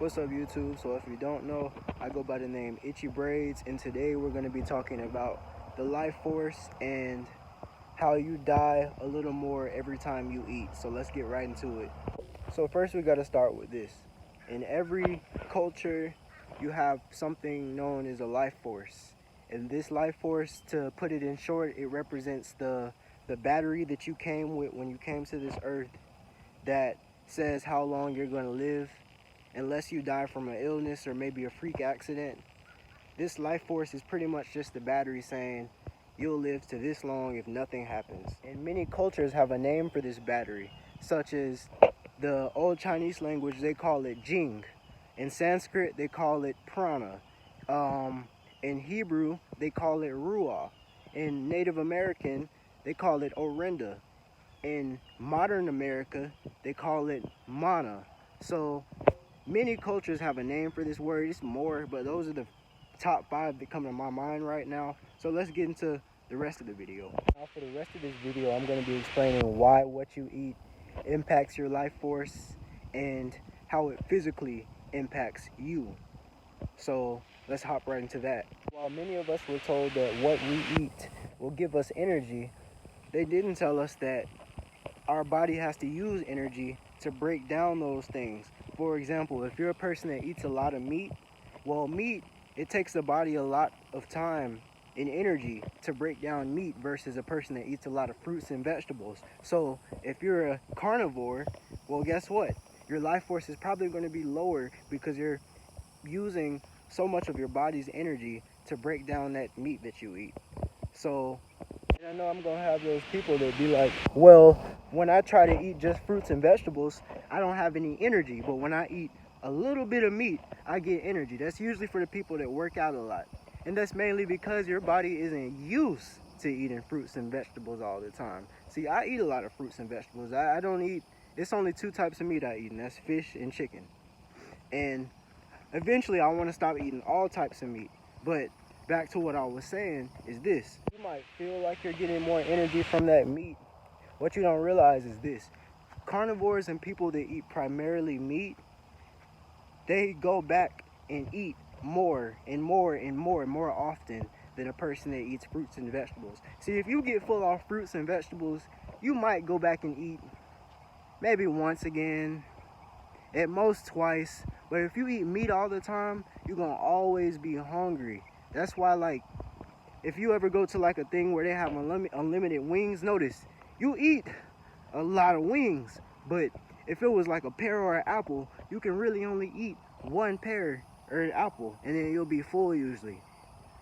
What's up YouTube? So if you don't know, I go by the name Itchy Braids, and today we're going to be talking about the life force and how you die a little more every time you eat. So let's get right into it. So first we got to start with this. In every culture you have something known as a life force. And this life force, to put it in short, it represents the battery that you came with when you came to this earth that says how long you're going to live unless you die from an illness or maybe a freak accident. This life force is pretty much just the battery saying you'll live to this long if nothing happens. And many cultures have a name for this battery, such as the old Chinese language, they call it Jing. In Sanskrit, they call it prana. In Hebrew, they call it ruah. In Native American, they call it orenda. In modern America, they call it mana. So many cultures have a name for this word. It's more, but those are the top 5 that come to my mind right now. So let's get into the rest of the video. Now for the rest of this video, I'm going to be explaining why what you eat impacts your life force and how it physically impacts you. So let's hop right into that. While many of us were told that what we eat will give us energy, they didn't tell us that our body has to use energy to break down those things. For example, if you're a person that eats a lot of meat, well, meat, it takes the body a lot of time and energy to break down meat versus a person that eats a lot of fruits and vegetables. So if you're a carnivore, well, guess what? Your life force is probably going to be lower because you're using so much of your body's energy to break down that meat that you eat. So, and I know I'm going to have those people that be like, well, when I try to eat just fruits and vegetables, I don't have any energy. But when I eat a little bit of meat, I get energy. That's usually for the people that work out a lot. And that's mainly because your body isn't used to eating fruits and vegetables all the time. See, I eat a lot of fruits and vegetables. I don't eat, it's only 2 types of meat I eat, and that's fish and chicken. And eventually I want to stop eating all types of meat. But back to what I was saying is this. You might feel like you're getting more energy from that meat. What you don't realize is this. Carnivores and people that eat primarily meat, they go back and eat more and more and more and more often than a person that eats fruits and vegetables. See, if you get full off fruits and vegetables, you might go back and eat maybe once again, at most twice. But if you eat meat all the time, you're gonna always be hungry. That's why, like, if you ever go to like a thing where they have unlimited wings, notice you eat a lot of wings, but if it was like a pear or an apple, you can really only eat 1 pear or an apple, and then you'll be full usually,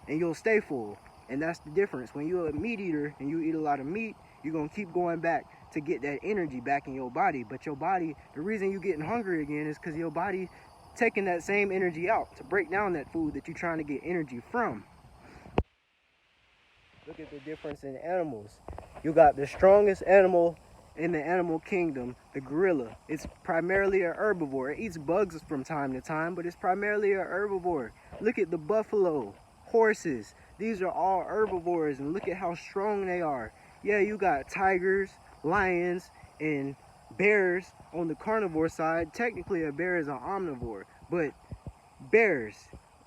and you'll stay full. And that's the difference. When you're a meat eater and you eat a lot of meat, you're gonna keep going back to get that energy back in your body. But your body, the reason you're getting hungry again is because your body taking that same energy out to break down that food that you're trying to get energy from. Look at the difference in animals. You got the strongest animal in the animal kingdom, the gorilla. It's primarily an herbivore. It eats bugs from time to time, but it's primarily an herbivore. Look at the buffalo, horses. These are all herbivores, and look at how strong they are. Yeah, you got tigers, lions, and bears on the carnivore side. Technically, a bear is an omnivore, but bears,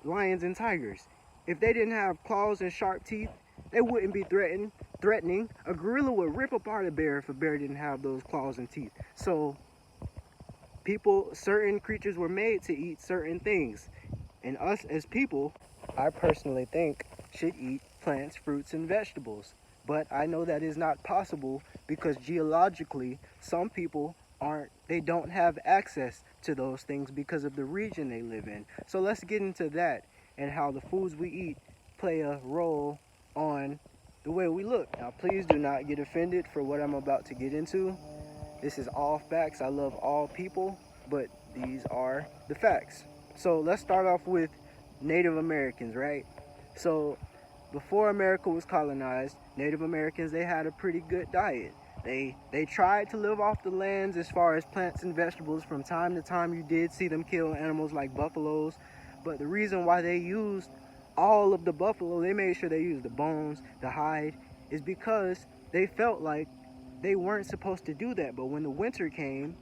lions, and tigers, if they didn't have claws and sharp teeth, they wouldn't be threatening. A gorilla would rip apart a bear if a bear didn't have those claws and teeth. So certain creatures were made to eat certain things. And us as people, I personally think, should eat plants, fruits, and vegetables. But I know that is not possible because geologically, some people they don't have access to those things because of the region they live in. So let's get into that and how the foods we eat play a role on the way we look. Now, please do not get offended for what I'm about to get into. This is all facts. I love all people, but these are the facts. So let's start off with Native Americans, right? So before America was colonized, Native Americans, they had a pretty good diet. They tried to live off the lands as far as plants and vegetables. From time to time, you did see them kill animals like buffaloes, but the reason why they used all of the buffalo, they made sure they used the bones, the hide, is because they felt like they weren't supposed to do that. But when the winter came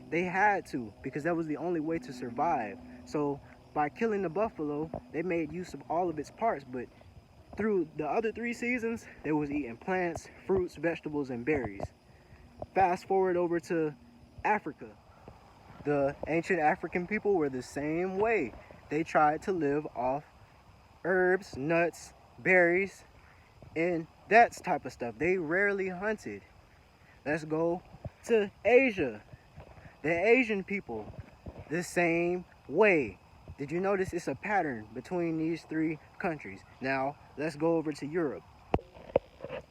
They had to, because that was the only way to survive. So by killing the buffalo, they made use of all of its parts, but through the other 3 seasons, they was eating plants, fruits, vegetables, and berries. Fast forward over to Africa. The ancient African people were the same way. They tried to live off herbs, nuts, berries, and that type of stuff. They rarely hunted. Let's go to Asia. The Asian people, the same way. Did you notice it's a pattern between these 3 countries? Now, let's go over to Europe.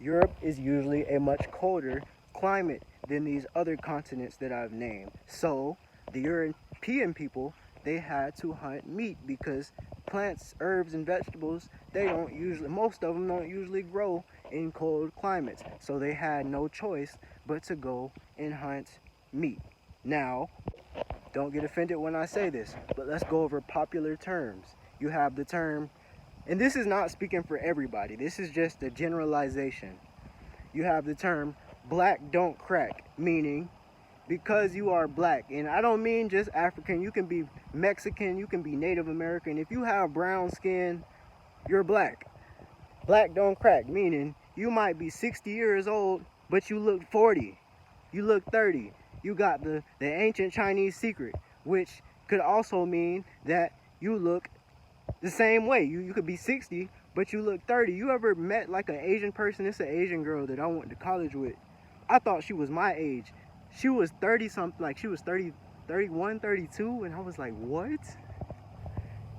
Europe is usually a much colder climate than these other continents that I've named. So, the European people, they had to hunt meat because plants, herbs, and vegetables, most of them don't usually grow in cold climates. So they had no choice but to go and hunt meat. Now, don't get offended when I say this, but let's go over popular terms. You have the term, and this is not speaking for everybody, this is just a generalization. You have the term, black don't crack, meaning because you are black, and I don't mean just African, you can be Mexican, you can be Native American. If you have brown skin, you're black. Black don't crack, meaning you might be 60 years old, but you look 40, you look 30. You got the ancient Chinese secret, which could also mean that you look the same way. You could be 60, but you look 30. You ever met like an Asian person? It's an Asian girl that I went to college with. I thought she was my age. She was 30 something, like she was 30, 31, 32, and I was like, what?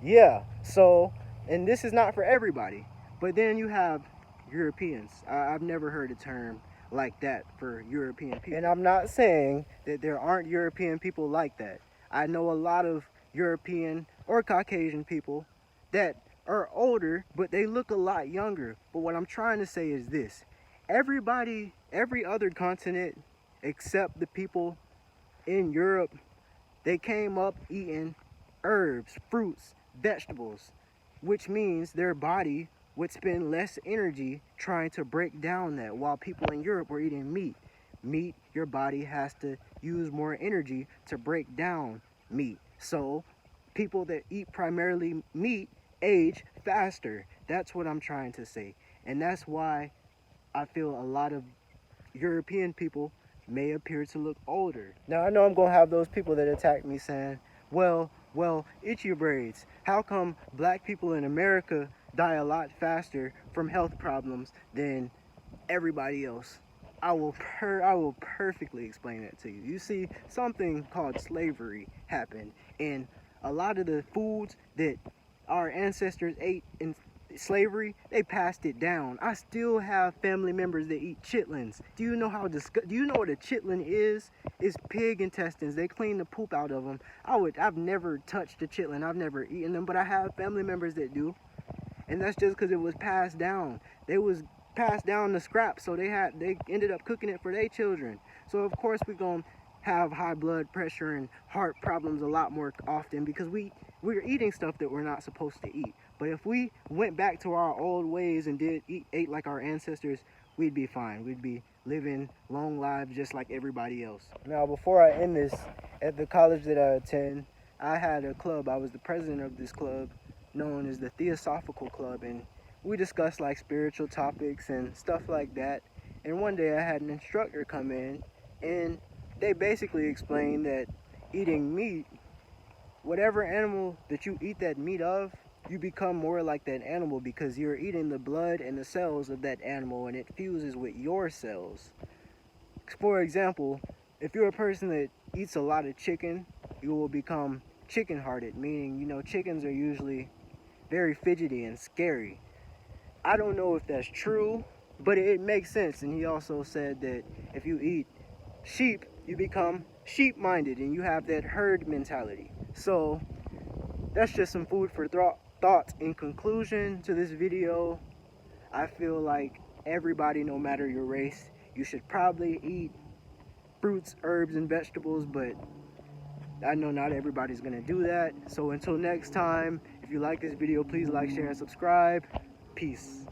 Yeah, so, and this is not for everybody. But then you have Europeans. I've never heard a term like that for European people. And I'm not saying that there aren't European people like that. I know a lot of European or Caucasian people that are older, but they look a lot younger. But what I'm trying to say is this. Every other continent except the people in Europe, they came up eating herbs, fruits, vegetables, which means their body would spend less energy trying to break down that, while people in Europe were eating meat. Meat, your body has to use more energy to break down meat. So people that eat primarily meat age faster. That's what I'm trying to say. And that's why I feel a lot of European people may appear to look older. Now, I know I'm going to have those people that attack me saying, well, itchy braids. How come black people in America die a lot faster from health problems than everybody else? I will perfectly explain that to you. You see, something called slavery happened, and a lot of the foods that our ancestors ate in slavery, they passed it down. I still have family members that eat chitlins. Do you know what a chitlin is? It's pig intestines. They clean the poop out of them. I've never touched a chitlin. I've never eaten them, but I have family members that do. And that's just because it was passed down. They was passed down the scraps, so they ended up cooking it for their children. So of course we're gonna have high blood pressure and heart problems a lot more often because we're eating stuff that we're not supposed to eat. But if we went back to our old ways and ate like our ancestors, we'd be fine. We'd be living long lives just like everybody else. Now, before I end this, at the college that I attend, I had a club. I was the president of this club known as the Theosophical Club, and we discussed like spiritual topics and stuff like that. And one day I had an instructor come in, and they basically explained that eating meat, whatever animal that you eat that meat of, you become more like that animal because you're eating the blood and the cells of that animal, and it fuses with your cells. For example, if you're a person that eats a lot of chicken, you will become chicken-hearted, meaning, chickens are usually very fidgety and scary. I don't know if that's true, but it makes sense. And he also said that if you eat sheep, you become sheep-minded and you have that herd mentality. So that's just some food for thought. In conclusion to this video, I feel like everybody, no matter your race, you should probably eat fruits, herbs, and vegetables, but I know not everybody's gonna do that. So until next time, if you like this video, please like, share, and subscribe. Peace.